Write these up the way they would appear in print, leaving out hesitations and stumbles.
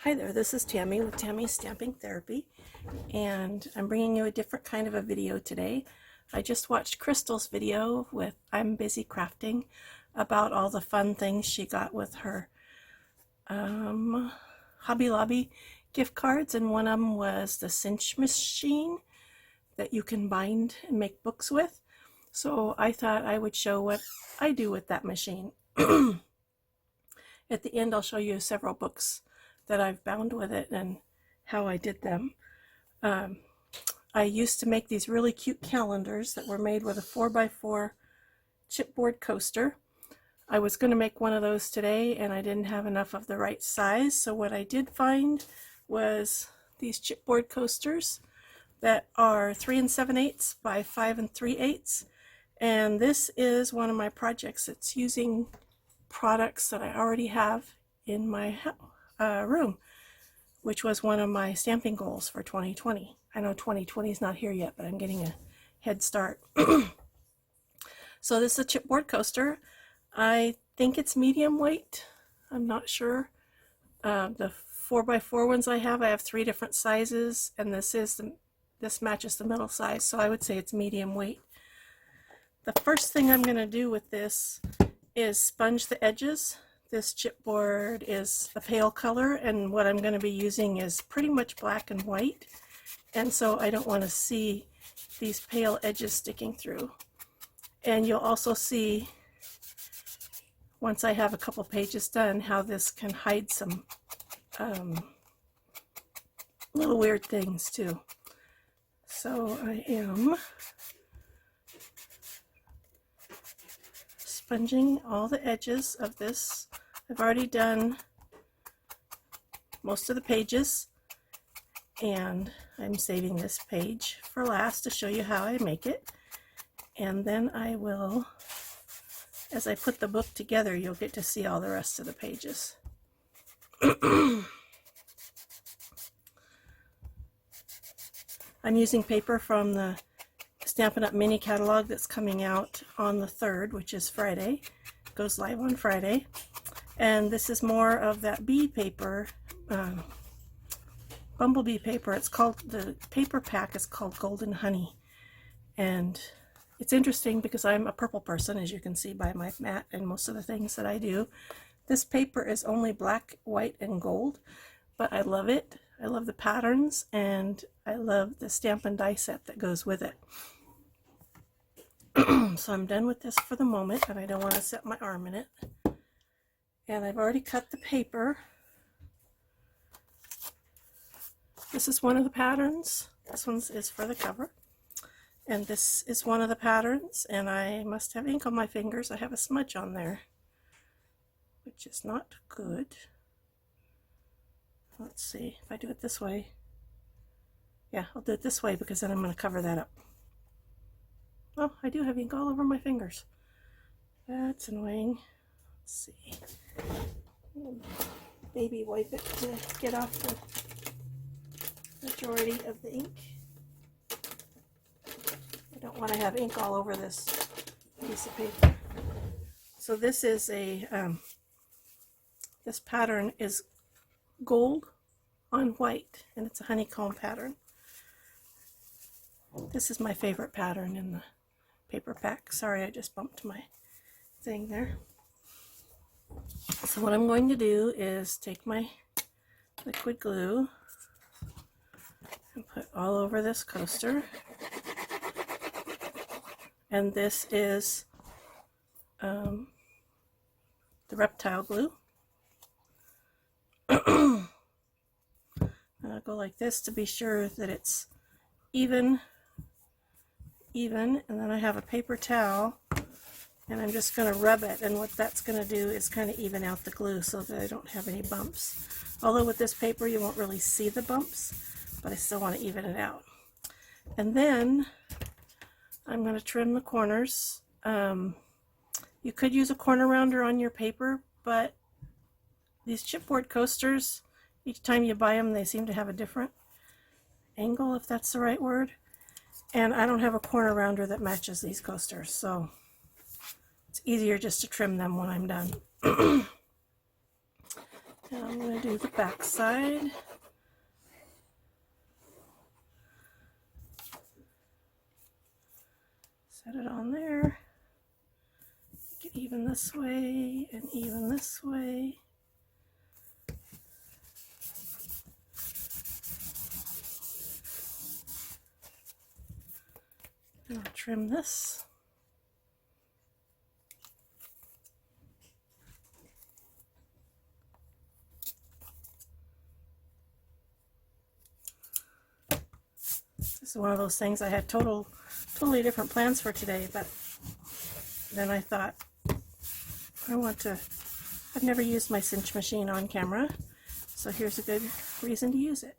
Hi there, this is Tammy with Tammy's Stamping Therapy, and I'm bringing you a different kind of a video today. I just watched Crystal's video with I'm Busy Crafting about all the fun things she got with her Hobby Lobby gift cards, and one of them was the Cinch machine that you can bind and make books with. So I thought I would show what I do with that machine. At the end I'll show you several books that I've bound with it and how I did them. I used to make these really cute calendars that were made with a 4x4 chipboard coaster. I was going to make one of those today and I didn't have enough of the right size, so what I did find was these chipboard coasters that are 3 7/8 by 5 3/8, and this is one of my projects. It's using products that I already have in my room, which was one of my stamping goals for 2020. I know 2020 is not here yet, but I'm getting a head start. So this is a chipboard coaster. I think it's medium weight. I'm not sure. The 4x4 ones I have 3 different sizes, and this matches the middle size, so I would say it's medium weight. The first thing I'm going to do with this is sponge the edges. This chipboard is a pale color, and what I'm going to be using is pretty much black and white, and so I don't want to see these pale edges sticking through. And you'll also see, once I have a couple pages done, how this can hide some little weird things too. So I am sponging all the edges of this. I've already done most of the pages, and I'm saving this page for last to show you how I make it. And then I will, as I put the book together, you'll get to see all the rest of the pages. I'm using paper from the Stampin' Up! Mini catalog that's coming out on the 3rd, which is Friday. It goes live on Friday. And this is more of that bead paper, bumblebee paper. It's called, the paper pack is called Golden Honey. And it's interesting because I'm a purple person, as you can see by my mat and most of the things that I do. This paper is only black, white, and gold, but I love it. I love the patterns, and I love the stamp and die set that goes with it. So I'm done with this for the moment, and I don't want to set my arm in it. And I've already cut the paper. This is one of the patterns. This one is for the cover. And this is one of the patterns, and I must have ink on my fingers. I have a smudge on there, which is not good. Let's see if I do it this way. Yeah, I'll do it this way because then I'm going to cover that up. Oh, I do have ink all over my fingers. That's annoying. Let's see. Baby wipe it to get off the majority of the ink. I don't want to have ink all over this piece of paper. So this is a, this pattern is gold on white, and it's a honeycomb pattern. This is my favorite pattern in the paper pack. Sorry, I just bumped my thing there. So what I'm going to do is take my liquid glue and put all over this coaster. And this is the reptile glue. And I'll go like this to be sure that it's even, and then I have a paper towel, and I'm just going to rub it, and what that's going to do is kind of even out the glue so that I don't have any bumps. Although with this paper you won't really see the bumps, but I still want to even it out. And then I'm going to trim the corners. You could use a corner rounder on your paper, but these chipboard coasters, each time you buy them, they seem to have a different angle, if that's the right word. And I don't have a corner rounder that matches these coasters, so it's easier just to trim them when I'm done. Now I'm going to do the back side. Set it on there. Make it even this way and even this way. And I'll trim this. This is one of those things I had totally different plans for today, but then I thought I've never used my Cinch machine on camera, so here's a good reason to use it.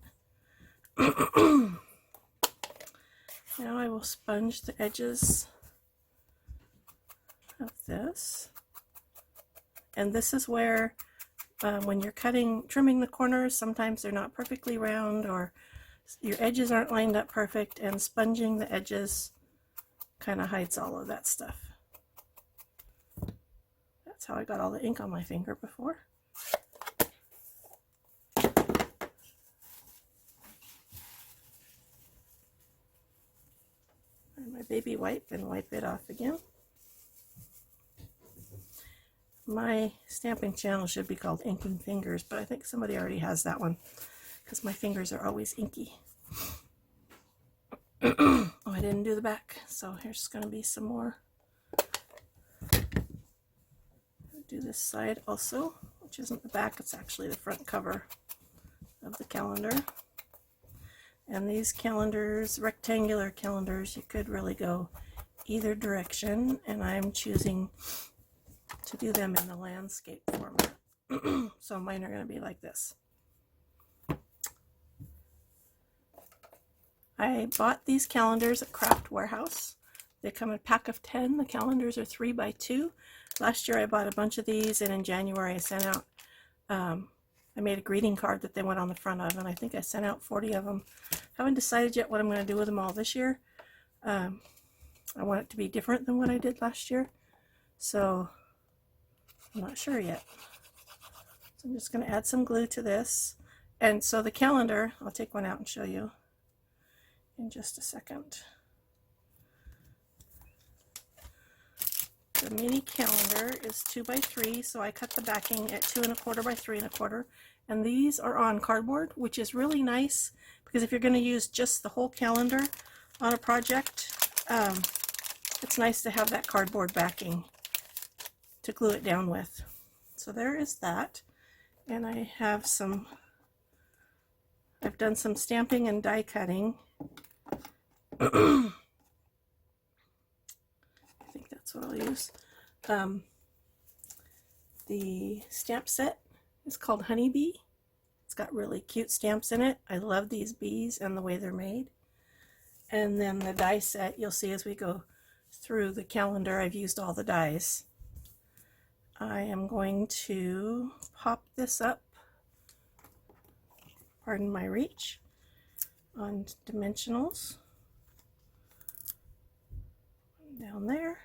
Now I will sponge the edges of this, and this is where when you're trimming the corners, sometimes they're not perfectly round or your edges aren't lined up perfect, and sponging the edges kind of hides all of that stuff. That's how I got all the ink on my finger before. And my baby wipe and wipe it off again. My stamping channel should be called Inking Fingers, but I think somebody already has that one because my fingers are always inky. Oh, I didn't do the back, so here's going to be some more. I'll do this side also, which isn't the back, it's actually the front cover of the calendar. And these calendars, rectangular calendars, you could really go either direction, and I'm choosing to do them in the landscape format. So mine are going to be like this. I bought these calendars at Craft Warehouse. They come in a pack of 10. The calendars are 3 by 2. Last year I bought a bunch of these, and in January I sent out, I made a greeting card that they went on the front of, and I think I sent out 40 of them. Haven't decided yet what I'm going to do with them all this year. I want it to be different than what I did last year, so I'm not sure yet. So I'm just going to add some glue to this. And so the calendar, I'll take one out and show you in just a second. The mini calendar is 2 by 3, so I cut the backing at 2 1/4 by 3 1/4, and these are on cardboard, which is really nice because if you're going to use just the whole calendar on a project, it's nice to have that cardboard backing to glue it down with. So there is that, and I have I've done some stamping and die cutting. I think that's what I'll use. The stamp set is called Honeybee. It's got really cute stamps in it. I love these bees and the way they're made. And then the die set, you'll see as we go through the calendar, I've used all the dies. I am going to pop this up, pardon my reach, on dimensionals. Down there.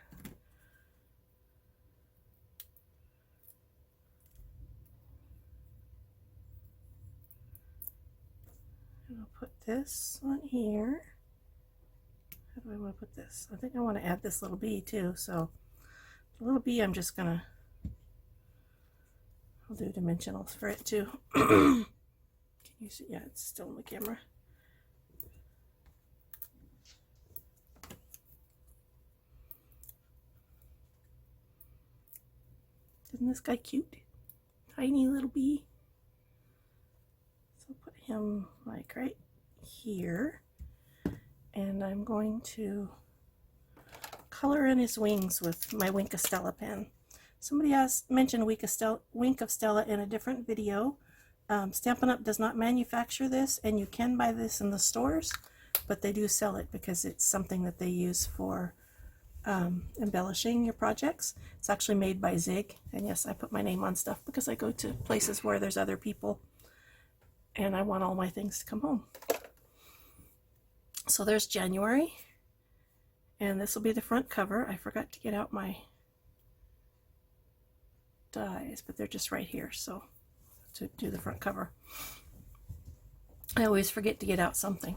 And I'll put this on here. How do I want to put this? I think I want to add this little bee too, so the little bee I'm just gonna, I'll do dimensionals for it too. Can you see? Yeah, it's still in the camera. Isn't this guy cute? Tiny little bee. So I'll put him like right here. And I'm going to color in his wings with my Wink of Stella pen. Somebody mentioned Wink of Stella in a different video. Stampin' Up! Does not manufacture this, and you can buy this in the stores, but they do sell it because it's something that they use for embellishing your projects. It's actually made by Zig, and yes, I put my name on stuff because I go to places where there's other people and I want all my things to come home. So there's January, and this will be the front cover. I forgot to get out my dies, but they're just right here, so to do the front cover. I always forget to get out something.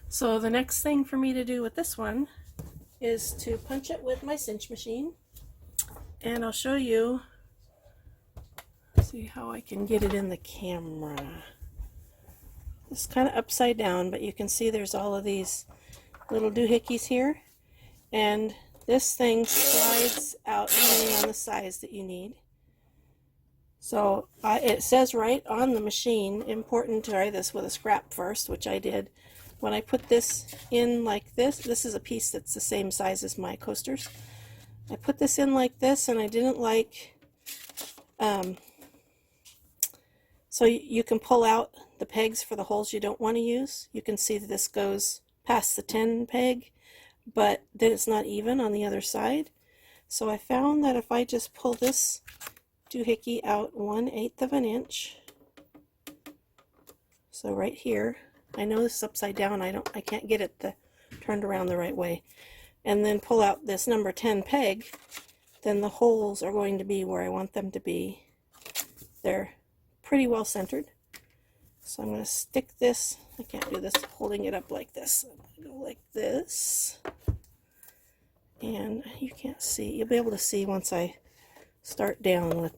So the next thing for me to do with this one is to punch it with my cinch machine, and I'll show you, see how I can get it in the camera. It's kind of upside down, but you can see there's all of these little doohickeys here, and this thing slides out depending on the size that you need. So it says right on the machine, important to try this with a scrap first, which I did. When I put this in like this is a piece that's the same size as my coasters. I put this in like this, and I didn't like, so you can pull out the pegs for the holes you don't want to use. You can see that this goes past the 10 peg, but then it's not even on the other side. So I found that if I just pull this doohickey out 1/8 of an inch, so right here, I know this is upside down, I can't get it turned around the right way, and then pull out this number 10 peg, then the holes are going to be where I want them to be. They're pretty well centered. So I'm going to stick this, I can't do this holding it up like this, I'm going to go like this, and you can't see, you'll be able to see once I start down with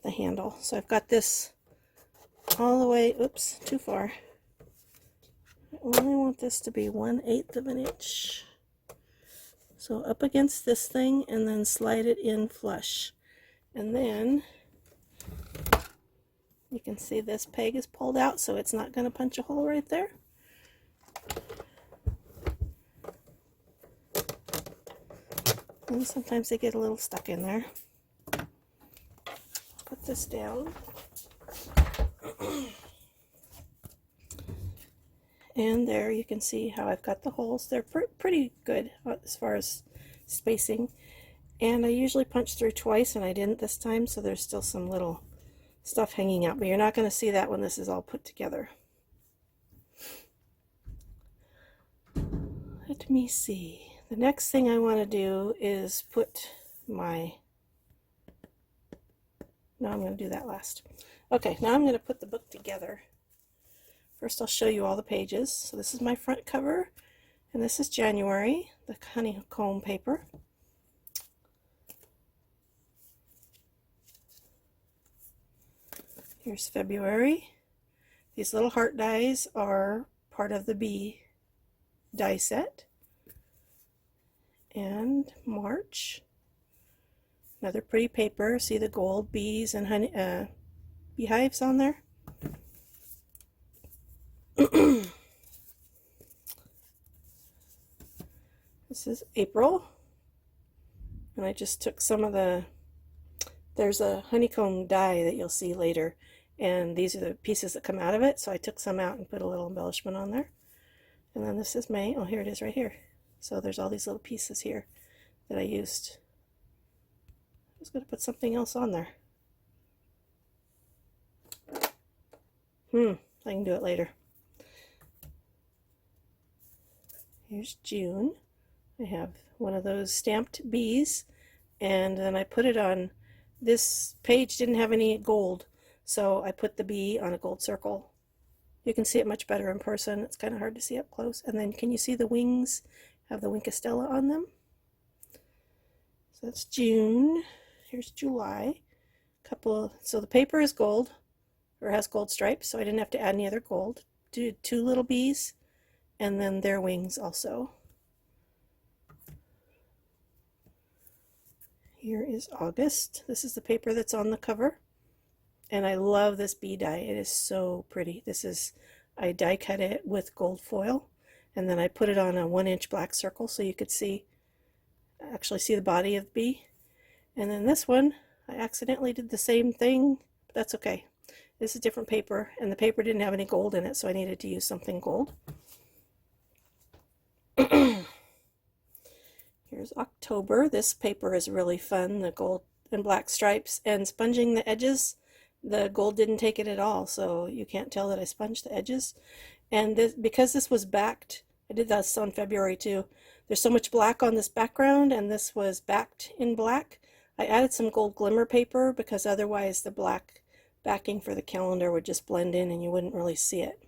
the handle. So I've got this all the way, oops, too far. I only want this to be 1/8 of an inch. So up against this thing, and then slide it in flush. And then you can see this peg is pulled out, so it's not going to punch a hole right there. And sometimes they get a little stuck in there. Put this down. And there you can see how I've got the holes. They're pretty good as far as spacing. And I usually punch through twice, and I didn't this time, so there's still some little stuff hanging out. But you're not going to see that when this is all put together. Let me see. The next thing I want to do is put my... No, I'm going to do that last. Okay, now I'm going to put the book together. First I'll show you all the pages. So this is my front cover, and this is January, the honeycomb paper. Here's February. These little heart dies are part of the bee die set. And March. Another pretty paper. See the gold bees and honey, beehives on there? This is April. And I just took some of there's a honeycomb die that you'll see later. And these are the pieces that come out of it. So I took some out and put a little embellishment on there. And then this is May. Oh, here it is right here. So there's all these little pieces here that I used. I was going to put something else on there. I can do it later. Here's June. I have one of those stamped bees, and then I put it on, this page didn't have any gold, so I put the bee on a gold circle. You can see it much better in person. It's kind of hard to see up close. And then can you see the wings have the Winkostella on them? So that's June. Here's July. So the paper is gold, or has gold stripes, so I didn't have to add any other gold. Did two little bees, and then their wings also. Here is August. This is the paper that's on the cover. And I love this bee die. It is so pretty. I die cut it with gold foil, and then I put it on a 1-inch black circle so you could actually see the body of the bee. And then this one, I accidentally did the same thing, but that's okay. This is different paper, and the paper didn't have any gold in it, so I needed to use something gold. Here's October. This paper is really fun, the gold and black stripes, and sponging the edges. The gold didn't take it at all, so you can't tell that I sponged the edges. And because this was backed, I did this on February too, there's so much black on this background, and this was backed in black, I added some gold glimmer paper because otherwise the black backing for the calendar would just blend in and you wouldn't really see it.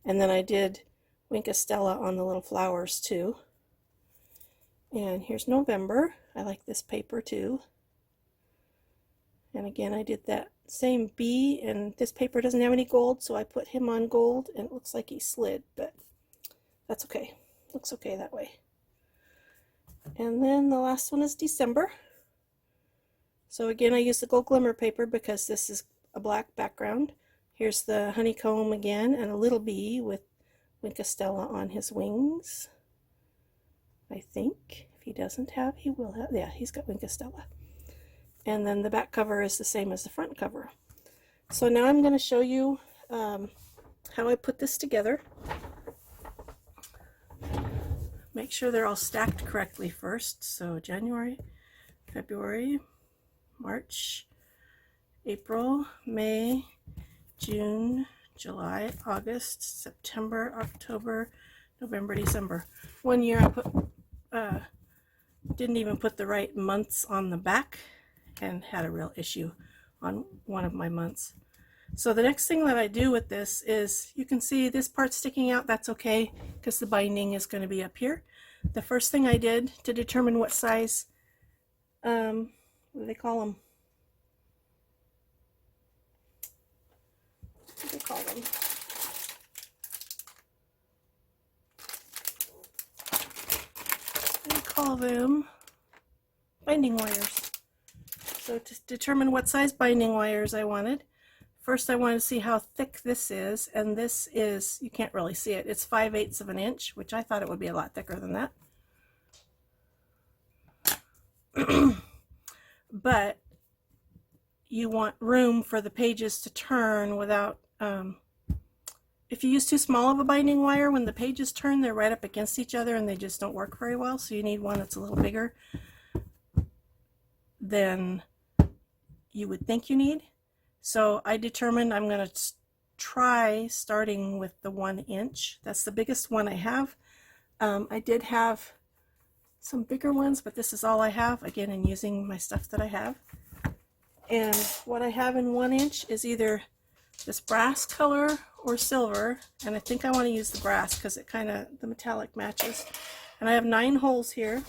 And then I did Wink Stella on the little flowers too. And here's November. I like this paper too. And again, I did that same bee, and this paper doesn't have any gold, so I put him on gold, and it looks like he slid, but that's okay. Looks okay that way. And then the last one is December. So again, I use the gold glimmer paper because this is a black background. Here's the honeycomb again, and a little bee with Wink Stella on his wings. I think. If he doesn't have, he will have. Yeah, he's got Wink Stella. And then the back cover is the same as the front cover. So now I'm going to show you how I put this together. Make sure they're all stacked correctly first. So January, February, March, April, May, June, July, August, September, October, November, December. One year I put didn't even put the right months on the back and had a real issue on one of my months. So the next thing that I do with this is, you can see this part sticking out. That's okay because the binding is going to be up here. The first thing I did to determine what size, what do they call them? What do they call them? They call them binding wires. So to determine what size binding wires I wanted, first I wanted to see how thick this is, and this is, you can't really see it, it's 5/8 of an inch, which I thought it would be a lot thicker than that. But you want room for the pages to turn without, if you use too small of a binding wire, when the pages turn, they're right up against each other and they just don't work very well. So you need one that's a little bigger than you would think you need. So I determined I'm going to try starting with the 1 inch. That's the biggest one I have. I did have some bigger ones, but this is all I have, again, in using my stuff that I have. And what I have in 1 inch is either this brass color or silver, and I think I want to use the brass because it kind of, the metallic matches. And I have 9 holes here.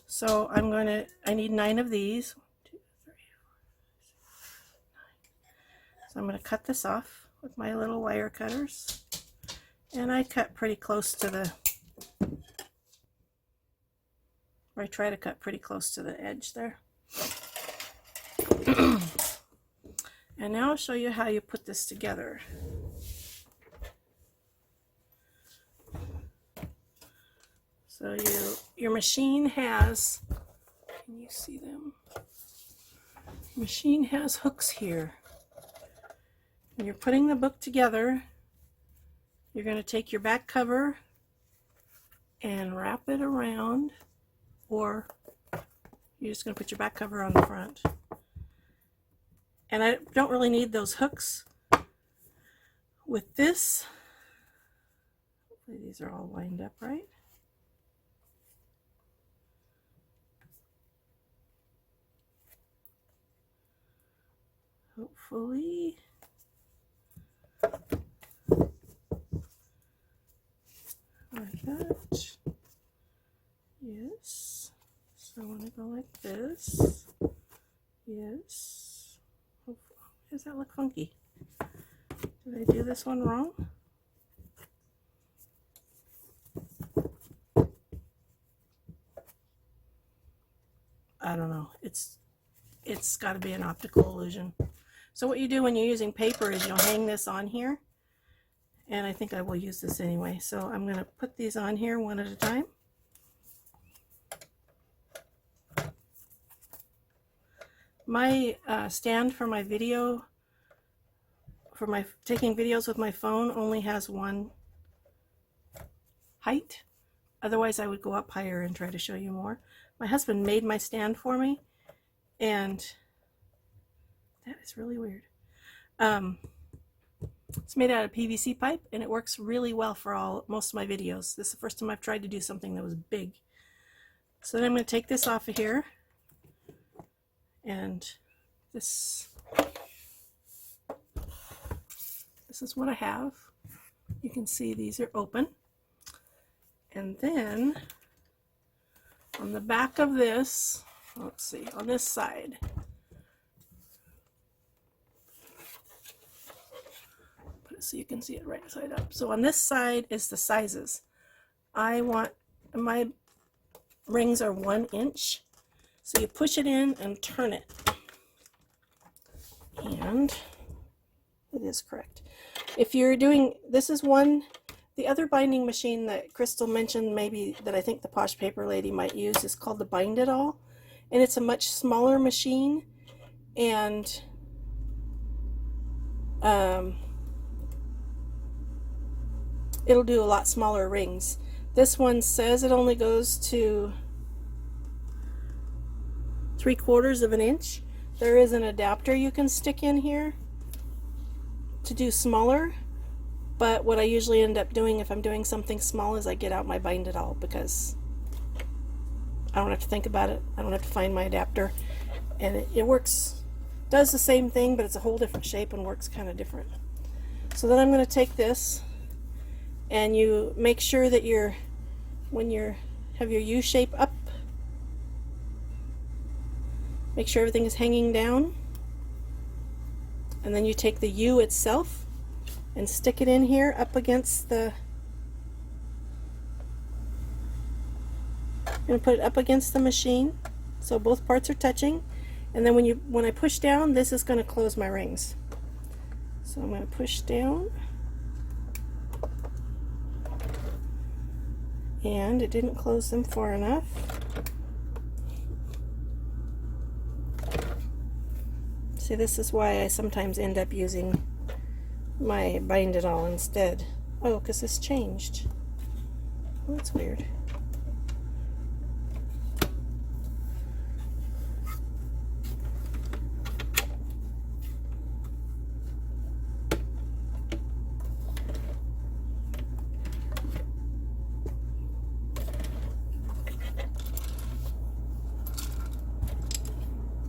So I need 9 of these. 1, 2, 3, 4, 5, 9. So I'm going to cut this off with my little wire cutters. And I cut pretty close to the, or I try to cut pretty close to the edge there. And now I'll show you how you put this together. So your machine has, can you see them? Your machine has hooks here. When you're putting the book together, you're going to take your back cover and wrap it around, or you're just going to put your back cover on the front. And I don't really need those hooks. With this, hopefully these are all lined up right. Hopefully. Like that. Yes. So I want to go like this. Yes. Hopefully. Does that look funky? Did I do this one wrong? I don't know. It's got to be an optical illusion. So what you do when you're using paper is you'll hang this on here, and I think I will use this anyway. So I'm going to put these on here one at a time. My stand for my video, for my taking videos with my phone, only has one height. Otherwise I would go up higher and try to show you more. My husband made my stand for me, and that is really weird. It's made out of PVC pipe, and it works really well for most of my videos. This is the first time I've tried to do something that was big. So then I'm going to take this off of here, and this is what I have. You can see these are open. And then on the back of this, let's see, on this side, put it so you can see it right side up. So on this side is the sizes. I want, my rings are 1 inch. So you push it in and turn it. And it is correct. If you're doing, this is one, the other binding machine that Crystal mentioned, maybe that I think the Posh Paper Lady might use, is called the Bind It All. And it's a much smaller machine, and it'll do a lot smaller rings. This one says it only goes to 3/4 of an inch. There is an adapter you can stick in here to do smaller, but what I usually end up doing if I'm doing something small is I get out my Bind It All, because I don't have to think about it. I don't have to find my adapter, and it works, does the same thing, but it's a whole different shape and works kind of different. So then I'm going to take this, and you make sure that when you have your U shape up, make sure everything is hanging down, and then you take the U itself and stick it in here up against the, I'm going to put it up against the machine so both parts are touching, and then when I push down, this is going to close my rings. So I'm going to push down, and it didn't close them far enough. See, this is why I sometimes end up using my Bind It All instead. Oh, because this changed. Well, that's weird.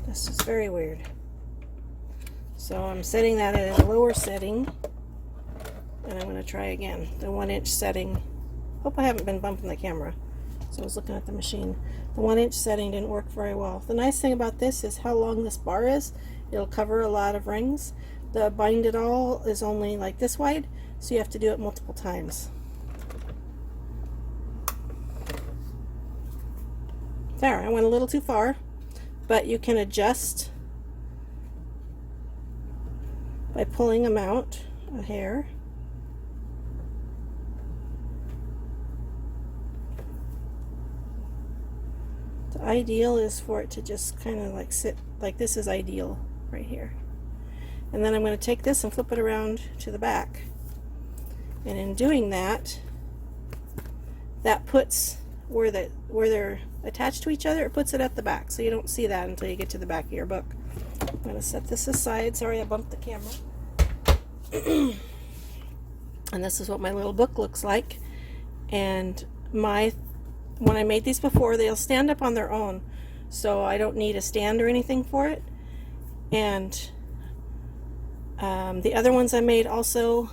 This is very weird. So I'm setting that at a lower setting, and I'm going to try again. The 1 inch setting. Hope I haven't been bumping the camera. So I was looking at the machine. The 1 inch setting didn't work very well. The nice thing about this is how long this bar is. It'll cover a lot of rings. The Bind It All is only like this wide, so you have to do it multiple times. There, I went a little too far, but you can adjust by pulling them out a hair. The ideal is for it to just kind of like sit like this is ideal right here. And then I'm going to take this and flip it around to the back. And in doing that, that puts where they're attached to each other, it puts it at the back, so you don't see that until you get to the back of your book. I'm going to set this aside. Sorry, I bumped the camera. And this is what my little book looks like. And when I made these before, they'll stand up on their own, so I don't need a stand or anything for it. And the other ones I made also,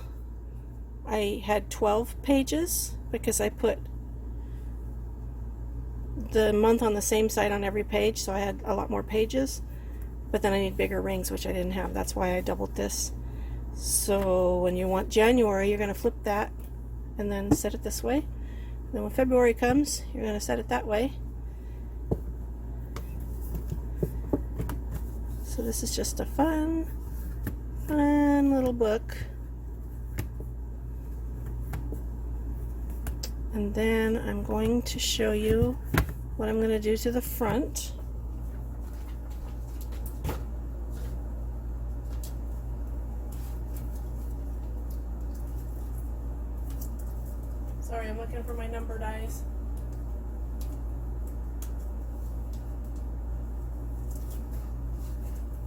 I had 12 pages because I put the month on the same side on every page, so I had a lot more pages. But then I need bigger rings, which I didn't have. That's why I doubled this. So when you want January, you're going to flip that and then set it this way. Then when February comes, you're going to set it that way. So this is just a fun little book. And then I'm going to show you what I'm going to do to the front. Sorry, I'm looking for my number dies.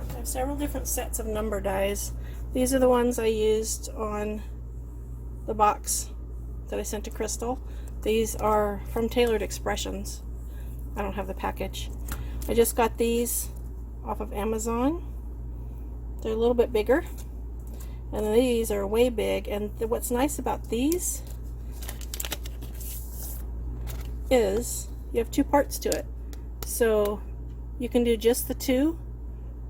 I have several different sets of number dies. These are the ones I used on the box that I sent to Crystal. These are from Tailored Expressions. I don't have the package. I just got these off of Amazon. They're a little bit bigger, and these are way big. And what's nice about these is you have two parts to it. So you can do just the two,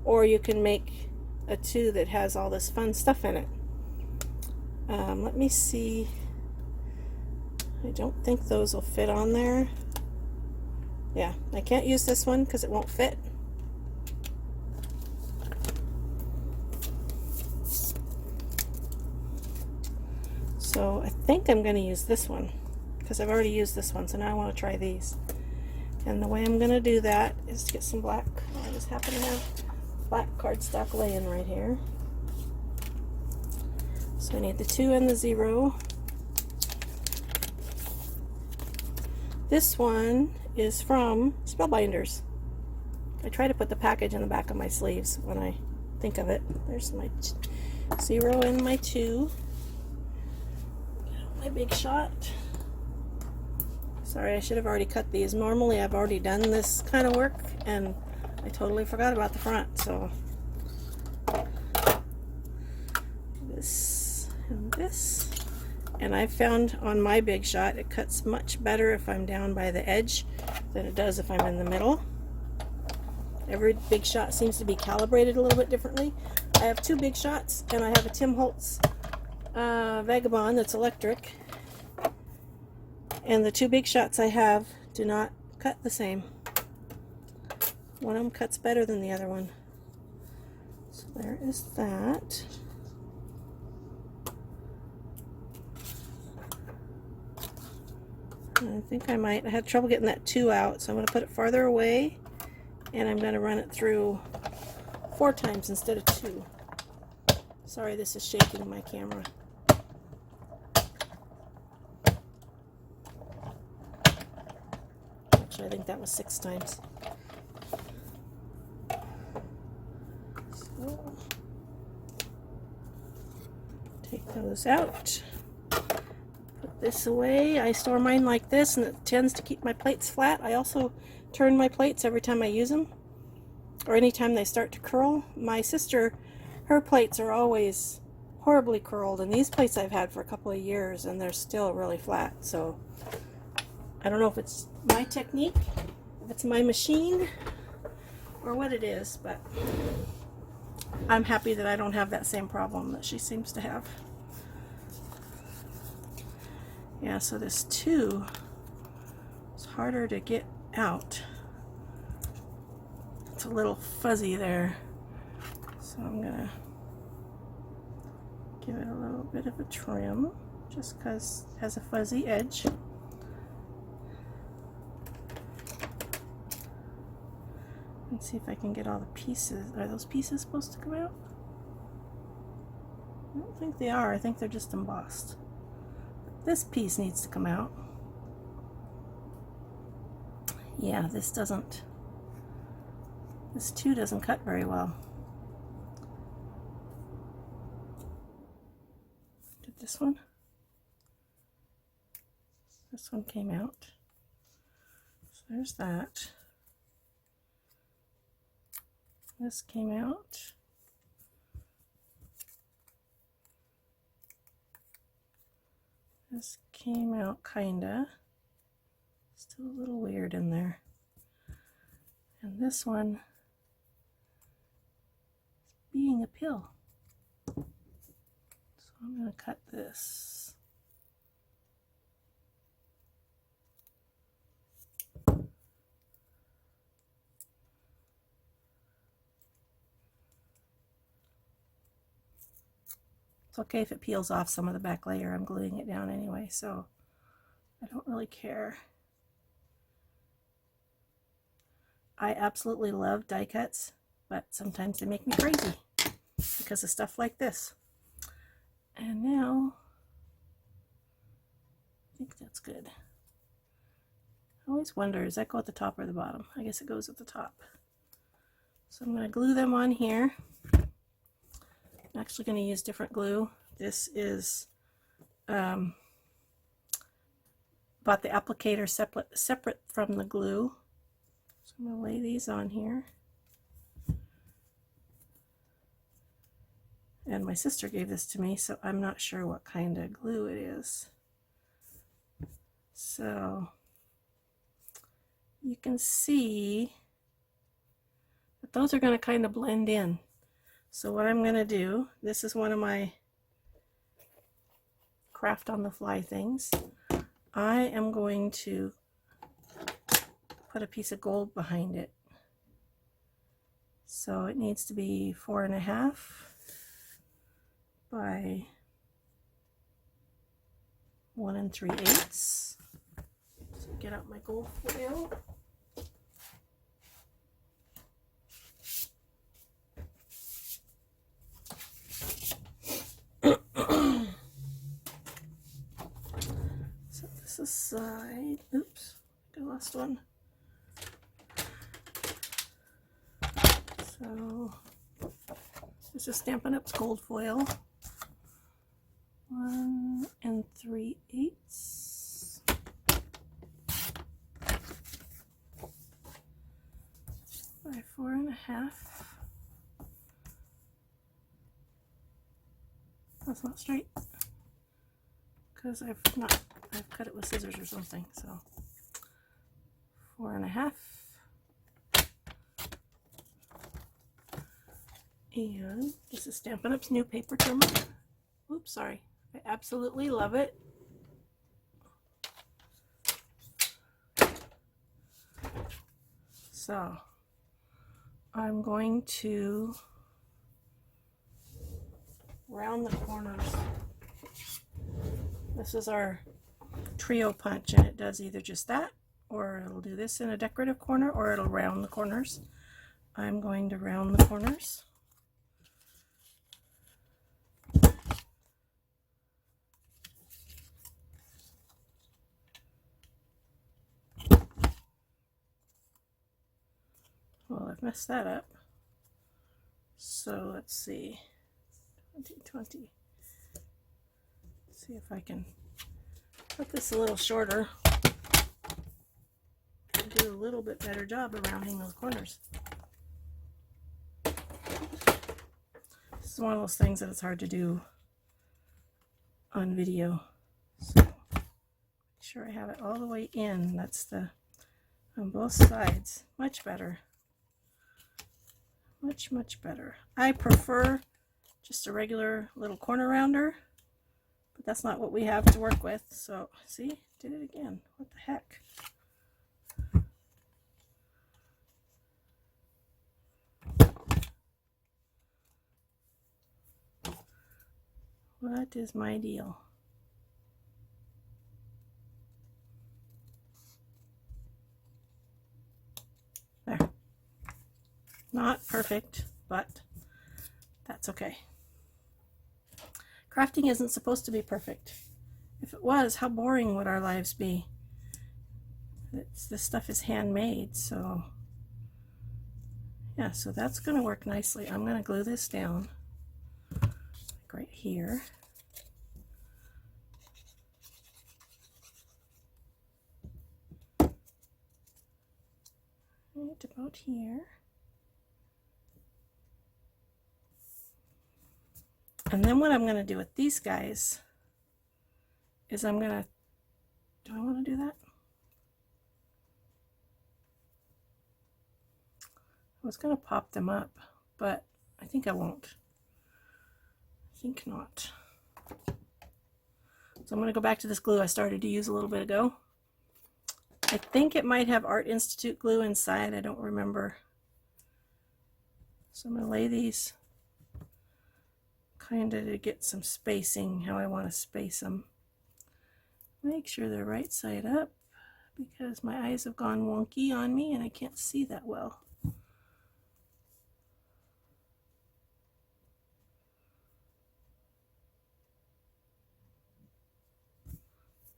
or you can make a two that has all this fun stuff in it. Let me see. I don't think those will fit on there. Yeah, I can't use this one because it won't fit. So I think I'm going to use this one because I've already used this one, so now I want to try these. And the way I'm going to do that is to get some black. I just happen to have black cardstock laying right here. So I need the 2 and the 0. This one is from Spellbinders. I try to put the package in the back of my sleeves when I think of it. There's my 0 and my 2. My big shot. Sorry, I should have already cut these. Normally I've already done this kind of work and I totally forgot about the front, so this and this. And I found on my big shot it cuts much better if I'm down by the edge than it does if I'm in the middle. Every big shot seems to be calibrated a little bit differently. I have 2 big shots and I have a Tim Holtz Vagabond that's electric, and the 2 big shots I have do not cut the same. One of them cuts better than the other one. So there is that. I think I had trouble getting that 2 out, so I'm going to put it farther away, and I'm going to run it through 4 times instead of 2. Sorry, this is shaking my camera. Actually, I think that was 6 times. So, take those out. This away. I store mine like this, and it tends to keep my plates flat. I also turn my plates every time I use them, or anytime they start to curl. My sister, her plates are always horribly curled, and these plates I've had for a couple of years and they're still really flat. So I don't know if it's my technique, if it's my machine, or what it is, but I'm happy that I don't have that same problem that she seems to have. Yeah, so this 2 is harder to get out. It's a little fuzzy there. So I'm going to give it a little bit of a trim just because it has a fuzzy edge. Let's see if I can get all the pieces. Are those pieces supposed to come out? I don't think they are. I think they're just embossed. This piece needs to come out. Yeah, this 2 doesn't cut very well. Did this one? This one came out. So there's that. This came out. This came out kinda. Still a little weird in there. And this one is being a pill. So I'm going to cut this. It's okay if it peels off some of the back layer. I'm gluing it down anyway, so I don't really care. I absolutely love die cuts, but sometimes they make me crazy because of stuff like this. And now, I think that's good. I always wonder, does that go at the top or the bottom? I guess it goes at the top. So I'm going to glue them on here. I'm actually going to use different glue. This is bought the applicator separate from the glue. So I'm going to lay these on here. And my sister gave this to me, so I'm not sure what kind of glue it is. So you can see that those are going to kind of blend in. So what I'm going to do, this is one of my craft on the fly things. I am going to put a piece of gold behind it. So it needs to be 4.5 by 1 3/8. So get out my gold foil. So this is side. Oops, I lost one. So this is Stampin' Up's gold foil. 1 3/8 by 4.5. That's not straight because I've cut it with scissors or something. So 4.5. And this is Stampin' Up's new paper trimmer. Oops, sorry. I absolutely love it. So I'm going to round the corners. This is our trio punch, and it does either just that, or it'll do this in a decorative corner, or it'll round the corners. I'm going to round the corners. Well, I've messed that up. So let's see. 20. Let's see if I can cut this a little shorter and do a little bit better job of rounding those corners. This is one of those things that it's hard to do on video. So make sure I have it all the way in. That's the on both sides. Much better. Much better. I prefer just a regular little corner rounder, but that's not what we have to work with. So see, did it again. What the heck? What is my deal? There. Not perfect, but that's okay. Crafting isn't supposed to be perfect. If it was, how boring would our lives be? This stuff is handmade, so yeah, so that's going to work nicely. I'm going to glue this down like right here. Right about here. And then what I'm going to do with these guys is I'm going to, do I want to do that? I was going to pop them up, but I think I won't. I think not. So I'm going to go back to this glue I started to use a little bit ago. I think it might have Art Institute glue inside. I don't remember. So I'm going to lay these kind of to get some spacing, how I want to space them. Make sure they're right side up because my eyes have gone wonky on me and I can't see that well.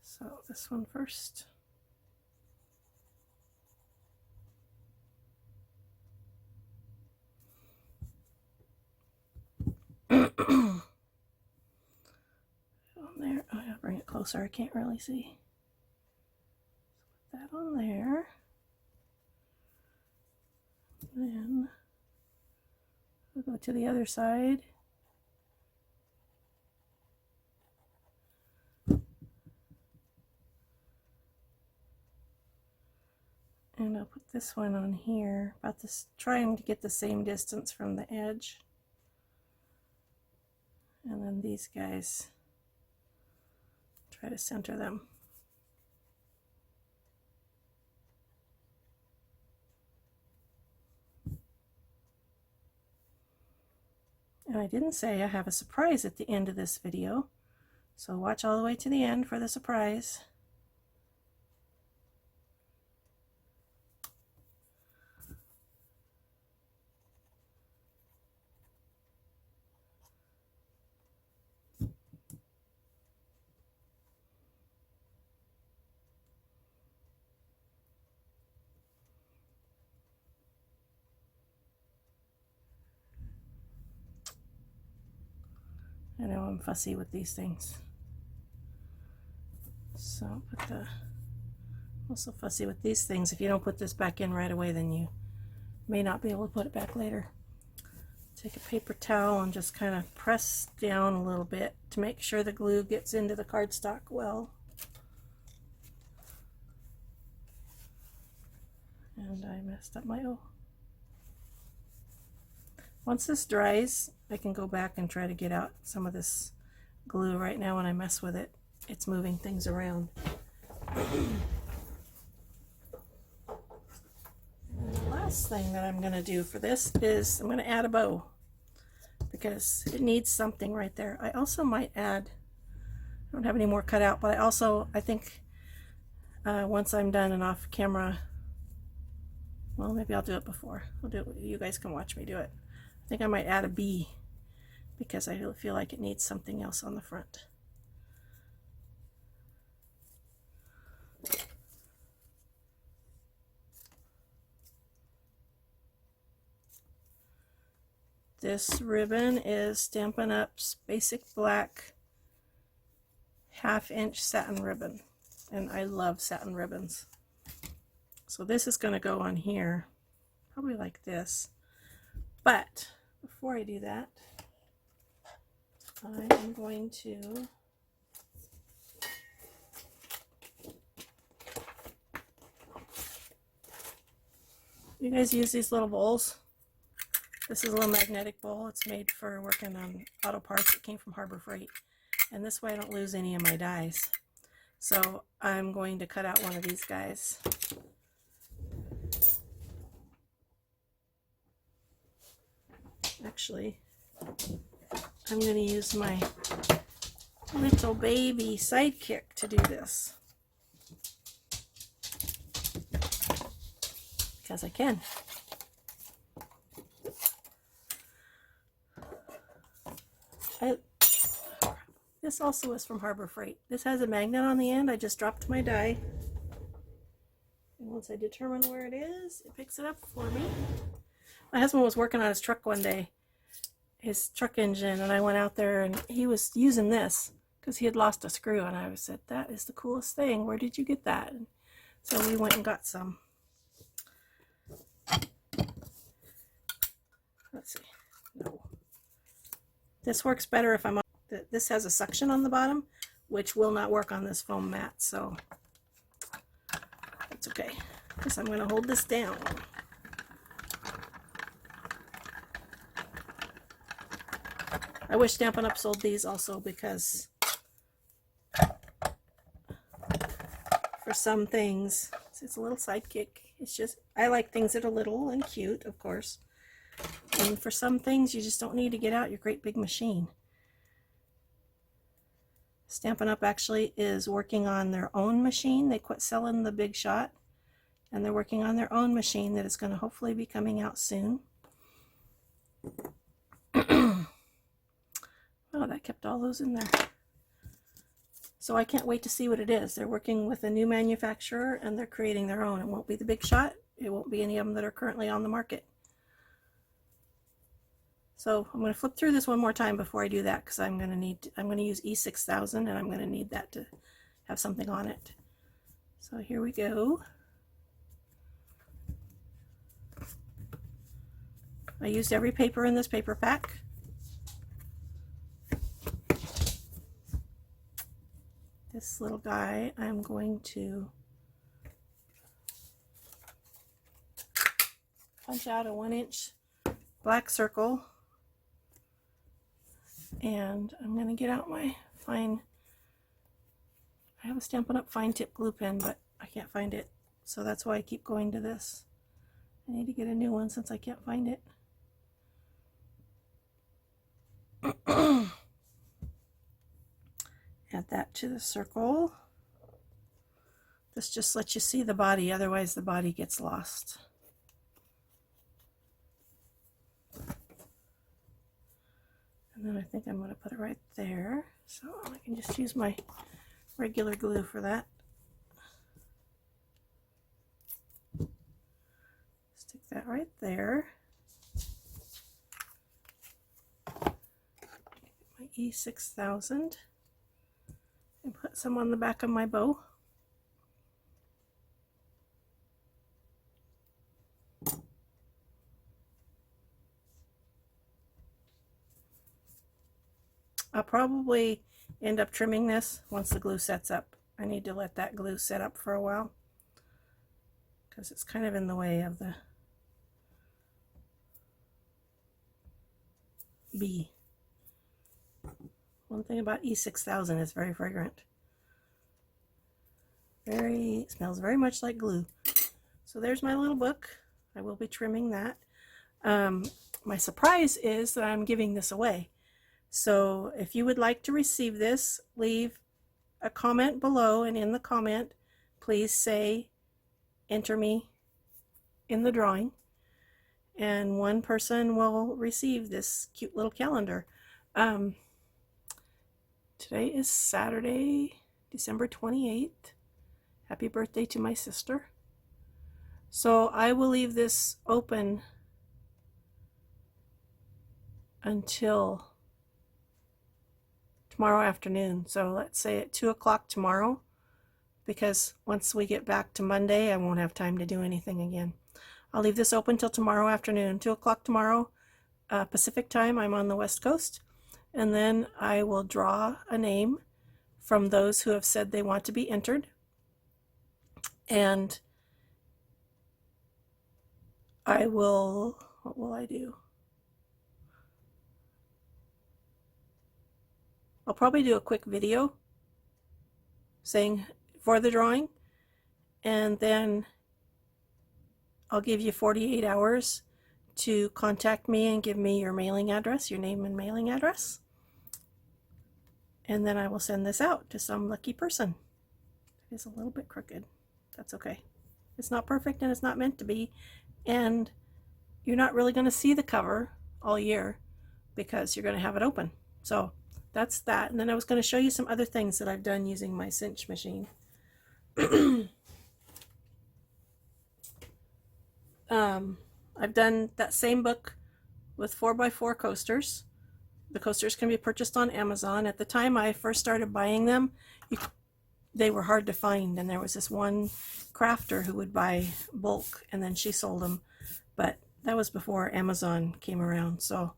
So this one first. On there. Oh, I gotta bring it closer. I can't really see. Put that on there. We'll go to the other side. And I'll put this one on here, about this, trying to get the same distance from the edge. And then these guys, try to center them. And I didn't say I have a surprise at the end of this video, so watch all the way to the end for the surprise. I know I'm fussy with these things. So put the, also fussy with these things. If you don't put this back in right away, then you may not be able to put it back later. Take a paper towel and just kind of press down a little bit to make sure the glue gets into the cardstock well. And I messed up my O. Once this dries, I can go back and try to get out some of this glue. Right now when I mess with it, it's moving things around. And the last thing that I'm going to do for this is I'm going to add a bow, because it needs something right there. I also might add, I don't have any more cut out, but I think once I'm done and off camera, well, maybe I'll do it before. I'll do it. You guys can watch me do it. I think I might add a bee, because I feel like it needs something else on the front. This ribbon is Stampin' Up's Basic Black 1/2 inch satin ribbon, and I love satin ribbons. So this is going to go on here, probably like this. But before I do that, I am going to you guys use these little bowls. This is a little magnetic bowl. It's made for working on auto parts. It came from Harbor Freight. And this way I don't lose any of my dies. So I'm going to cut out one of these guys. Actually, I'm going to use my little baby sidekick to do this, because I can. This also is from Harbor Freight. This has a magnet on the end. I just dropped my die, and once I determine where it is, it picks it up for me. My husband was working on his truck one day, his truck engine, and I went out there and he was using this because he had lost a screw, and I said, "That is the coolest thing. Where did you get that?" And so we went and got some. Let's see. No. This works better if I'm on. This has a suction on the bottom, which will not work on this foam mat, so that's okay, because I'm going to hold this down. I wish Stampin' Up! Sold these also, because for some things, it's a little sidekick. It's just, I like things that are little and cute, of course. And for some things, you just don't need to get out your great big machine. Stampin' Up! Actually is working on their own machine. They quit selling the Big Shot, and they're working on their own machine that is going to hopefully be coming out soon. Oh, that kept all those in there. So I can't wait to see what it is. They're working with a new manufacturer, and they're creating their own. It won't be the Big Shot. It won't be any of them that are currently on the market. So I'm going to flip through this one more time before I do that, because I'm going to use E6000, and I'm going to need that to have something on it. So here we go. I used every paper in this paper pack. This little guy, I'm going to punch out a 1-inch black circle, and I'm going to get out my fine, I have a Stampin' Up! Fine tip glue pen, but I can't find it, so that's why I keep going to this. I need to get a new one since I can't find it. Add that to the circle. This just lets you see the body, otherwise the body gets lost. And then I think I'm going to put it right there, so I can just use my regular glue for that. Stick that right there. My E6000. And put some on the back of my bow. I'll probably end up trimming this once the glue sets up. I need to let that glue set up for a while because it's kind of in the way of the bee. One thing about E6000 is very fragrant. It smells very much like glue. So there's my little book. I will be trimming that. My surprise is that I'm giving this away. So if you would like to receive this, leave a comment below, and in the comment, please say, enter me in the drawing. And one person will receive this cute little calendar. Today is Saturday, December 28th. Happy birthday to my sister. So I will leave this open until tomorrow afternoon. So let's say at 2 o'clock tomorrow, because once we get back to Monday, I won't have time to do anything again. I'll leave this open till tomorrow afternoon, 2 o'clock tomorrow, Pacific time. I'm on the West Coast. And then I will draw a name from those who have said they want to be entered. And I will, what will I do? I'll probably do a quick video saying for the drawing, and then I'll give you 48 hours to contact me and give me your mailing address, your name and mailing address. And then I will send this out to some lucky person. It is a little bit crooked. That's okay. It's not perfect and it's not meant to be. And you're not really going to see the cover all year because you're going to have it open. So that's that. And then I was going to show you some other things that I've done using my Cinch machine. I've done that same book with 4x4 coasters. The coasters can be purchased on Amazon. At the time I first started buying them, they were hard to find, and there was this one crafter who would buy bulk and then she sold them, but that was before Amazon came around. So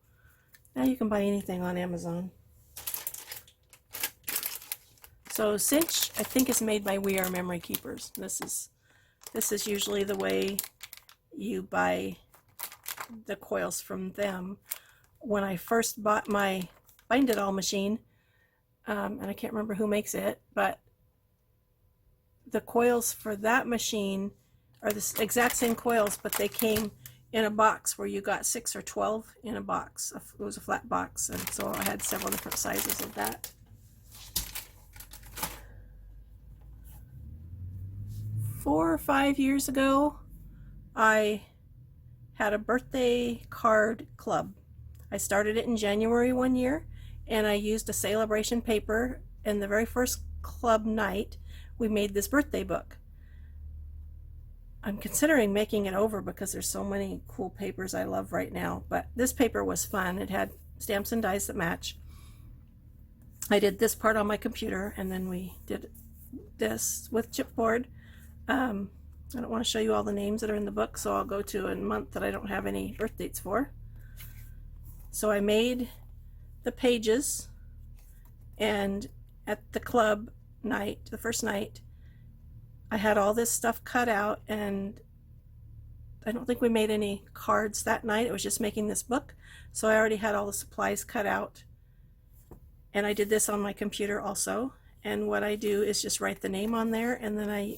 now you can buy anything on Amazon. So Cinch, I think, is made by We Are Memory Keepers. This is usually the way you buy the coils from them. When I first bought my Bind It All machine, and I can't remember who makes it, but the coils for that machine are the exact same coils, but they came in a box where you got 6 or 12 in a box. It was a flat box, and so I had several different sizes of that. Four or 5 years ago, I had a birthday card club. I started it in January one year, and I used a celebration paper, and the very first club night we made this birthday book. I'm considering making it over because there's so many cool papers I love right now, but this paper was fun. It had stamps and dies that match. I did this part on my computer, and then we did this with chipboard. I don't want to show you all the names that are in the book, so I'll go to a month that I don't have any birth dates for. So I made the pages, and at the club night, the first night, I had all this stuff cut out, and I don't think we made any cards that night. It was just making this book. So I already had all the supplies cut out. And I did this on my computer also. And what I do is just write the name on there, and then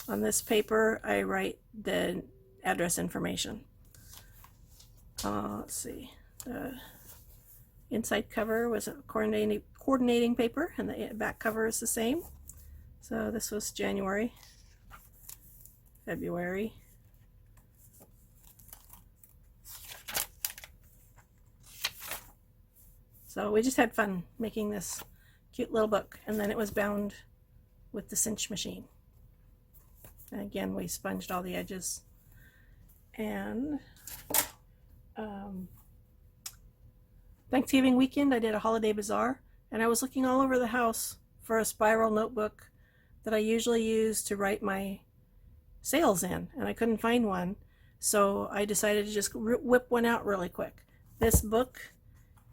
on this paper, I write the address information. Let's see. The inside cover was a coordinating paper, and the back cover is the same. So this was January, February, so we just had fun making this cute little book, and then it was bound with the Cinch machine. And again, we sponged all the edges. And Thanksgiving weekend, I did a holiday bazaar, and I was looking all over the house for a spiral notebook that I usually use to write my sales in, and I couldn't find one. So I decided to just whip one out really quick. This book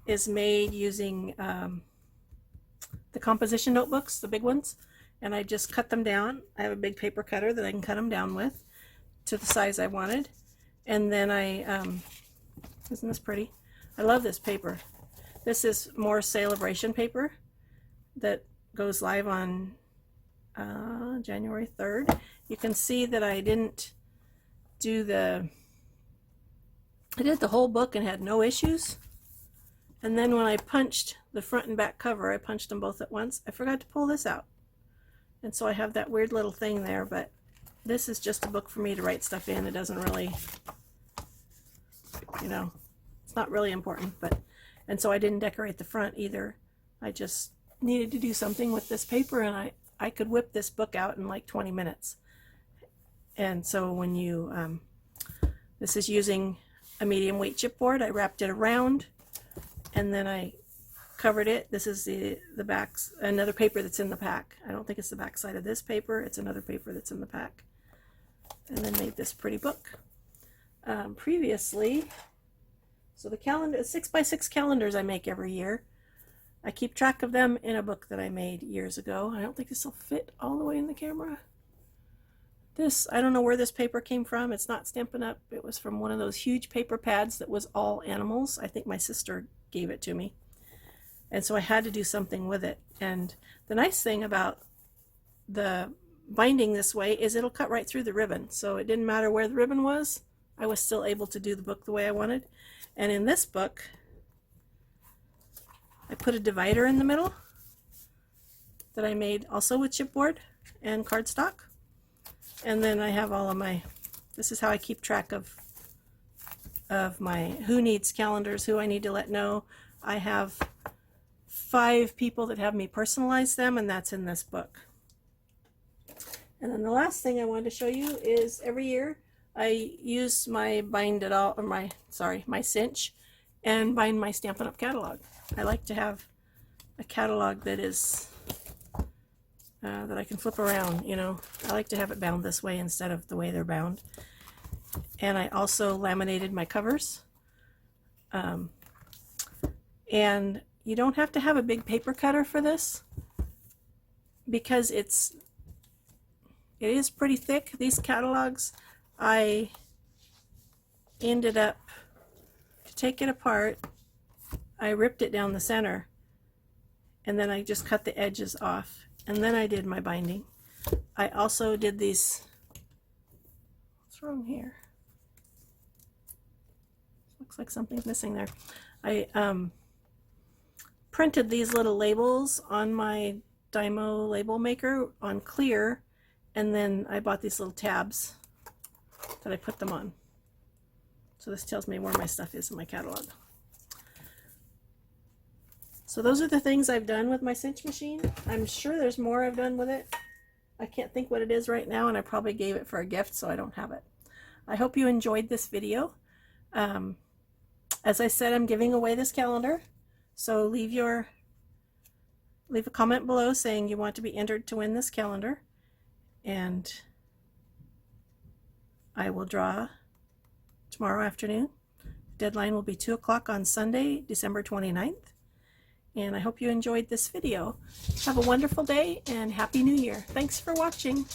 is made using the composition notebooks, the big ones, and I just cut them down. I have a big paper cutter that I can cut them down with to the size I wanted. And then isn't this pretty? I love this paper. This is more Celebration paper that goes live on January 3rd. You can see that I didn't do I did the whole book and had no issues. And then when I punched the front and back cover, I punched them both at once. I forgot to pull this out. And so I have that weird little thing there, but this is just a book for me to write stuff in. It doesn't really, it's not really important, and so I didn't decorate the front either. I just needed to do something with this paper, and I could whip this book out in like 20 minutes. And so when you, this is using a medium weight chipboard, I wrapped it around, and then I covered it. This is the backs, another paper that's in the pack. I don't think it's the back side of this paper. It's another paper that's in the pack. And then made this pretty book. Previously, so the calendar, 6x6 calendars I make every year. I keep track of them in a book that I made years ago. I don't think this will fit all the way in the camera. This, I don't know where this paper came from. It's not Stampin' Up. It was from one of those huge paper pads that was all animals. I think my sister gave it to me. And so I had to do something with it. And the nice thing about the binding this way is it'll cut right through the ribbon. So it didn't matter where the ribbon was. I was still able to do the book the way I wanted. And in this book, I put a divider in the middle that I made also with chipboard and cardstock. And then I have all of my, this is how I keep track of my who needs calendars, who I need to let know. I have 5 people that have me personalize them, and that's in this book. And then the last thing I wanted to show you is every year I use my my Cinch and bind my Stampin' Up! Catalog. I like to have a catalog that is that I can flip around, I like to have it bound this way instead of the way they're bound. And I also laminated my covers. And you don't have to have a big paper cutter for this because it is pretty thick. These catalogs, I ended up, to take it apart, I ripped it down the center, and then I just cut the edges off, and then I did my binding. I also did these, what's wrong here? Looks like something's missing there. I printed these little labels on my Dymo label maker on clear, and then I bought these little tabs that I put them on. So this tells me where my stuff is in my catalog. So those are the things I've done with my Cinch machine. I'm sure there's more I've done with it. I can't think what it is right now, and I probably gave it for a gift, so I don't have it. I hope you enjoyed this video. As I said, I'm giving away this calendar, so leave a comment below saying you want to be entered to win this calendar, and I will draw tomorrow afternoon, Deadline will be 2 o'clock on Sunday, December 29th. And I hope you enjoyed this video. Have a wonderful day and Happy New Year. Thanks for watching.